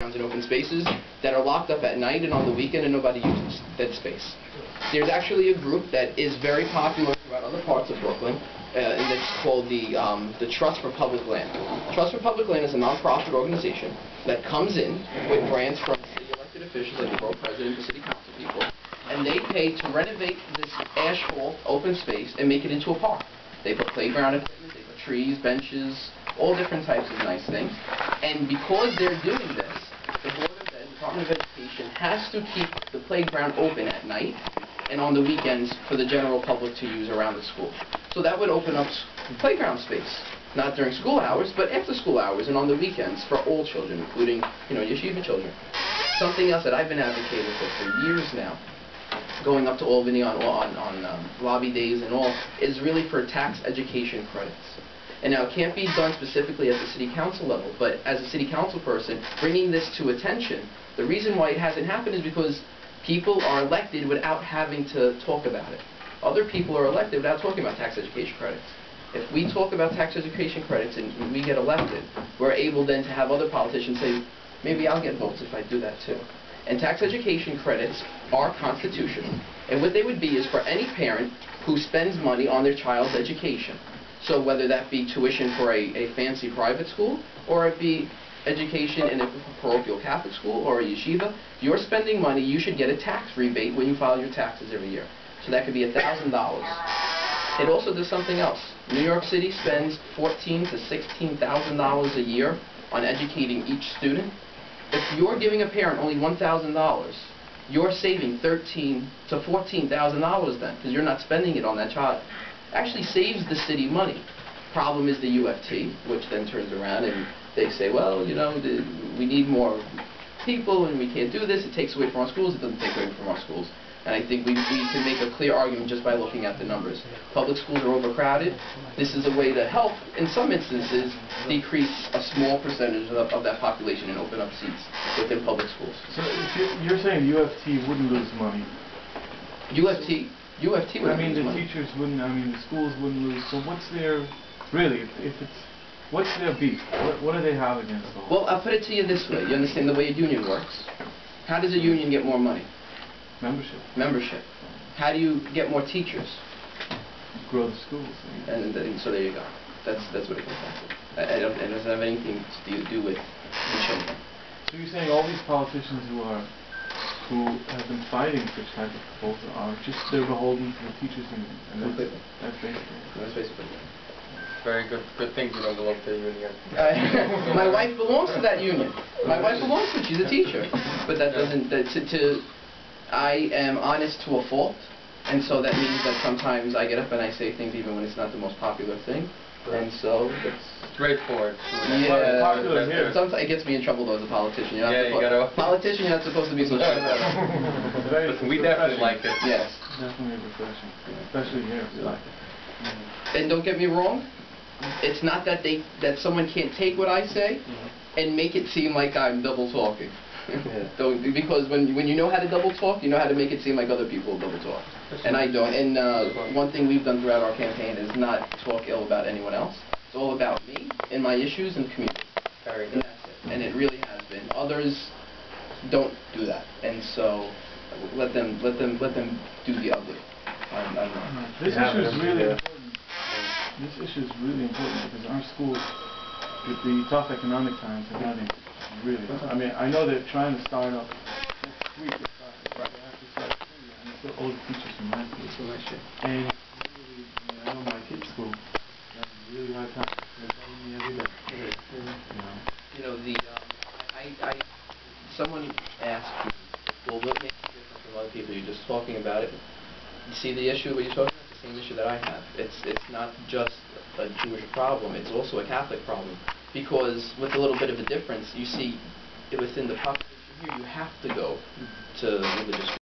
and open spaces that are locked up at night and on the weekend and nobody uses that space. There's actually a group that is very popular throughout other parts of Brooklyn, and it's called the Trust for Public Land. Trust for Public Land is a non-profit organization that comes in with grants from city elected officials like the borough president, the city council people, and they pay to renovate this asphalt open space and make it into a park. They put playground equipment, they put trees, benches, all different types of nice things. And because they're doing this, the Department of Education has to keep the playground open at night and on the weekends for the general public to use around the school. So that would open up playground space, not during school hours, but after school hours and on the weekends for all children, including, yeshiva children. Something else that I've been advocating for years now, going up to Albany on lobby days and all, is really for tax education credits. And now it can't be done specifically at the city council level, but as a city council person, bringing this to attention, the reason why it hasn't happened is because people are elected without having to talk about it. Other people are elected without talking about tax education credits. If we talk about tax education credits and we get elected, we're able then to have other politicians say, maybe I'll get votes if I do that too. And tax education credits are constitutional. And what they would be is for any parent who spends money on their child's education. So whether that be tuition for a fancy private school, or it be education in a parochial Catholic school or a yeshiva, if you're spending money, you should get a tax rebate when you file your taxes every year. So that could be $1,000. It also does something else. New York City spends $14,000 to $16,000 a year on educating each student. If you're giving a parent only $1,000, you're saving $13,000 to $14,000 then, because you're not spending it on that child. Actually saves the city money. Problem is the UFT, which then turns around and they say, well, we need more people and we can't do this. It takes away from our schools. It doesn't take away from our schools. And I think we can make a clear argument just by looking at the numbers. Public schools are overcrowded. This is a way to help, in some instances, decrease a small percentage of that population and open up seats within public schools. So if you're saying UFT wouldn't lose money? UFT would lose money. The teachers wouldn't, the schools wouldn't lose. So what's their, really, what's their beef? What do they have against the whole? Well, I'll put it to you this way. You understand the way a union works? How does a union get more money? Membership. Membership. How do you get more teachers? Grow the schools. And so there you go. That's what it comes down to. It doesn't have anything to do with the children. So you're saying all these politicians who have been fighting such type of proposal are just they're beholden to the teachers union, and that's basically it. Very good thing you don't belong to the union. My wife belongs to that union. My wife belongs to it. She's a teacher, but that doesn't. I am honest to a fault, and so that means that sometimes I get up and I say things even when it's not the most popular thing, and so it's straightforward. Yeah, sometimes it gets me in trouble though as a politician. You're not supposed to be so straightforward. Listen, we definitely like it. Yes. Definitely refreshing, especially here. We like it. And don't get me wrong, it's not that someone can't take what I say and make it seem like I'm double talking. Because when you know how to double talk, you know how to make it seem like other people double talk. And I don't. And one thing we've done throughout our campaign is not talk ill about anyone else. It's all about me and my issues and community. And that's it. And it really has been. Others don't do that. And so let them do the ugly. This issue is really important. This issue is really important because our schools, with the tough economic times, are having really. I know they're trying to start up next week. They have to start soon, and it's still all the teachers from my school. And really, I know my kids' school. That's a really hard time. They're telling me every day. Someone asked me, well, what makes you different from other people? You're just talking about it. You see the issue what you're talking about? It's the same issue that I have. It's not just a Jewish problem. It's also a Catholic problem. Because with a little bit of a difference, you see within the population here, you have to go to religious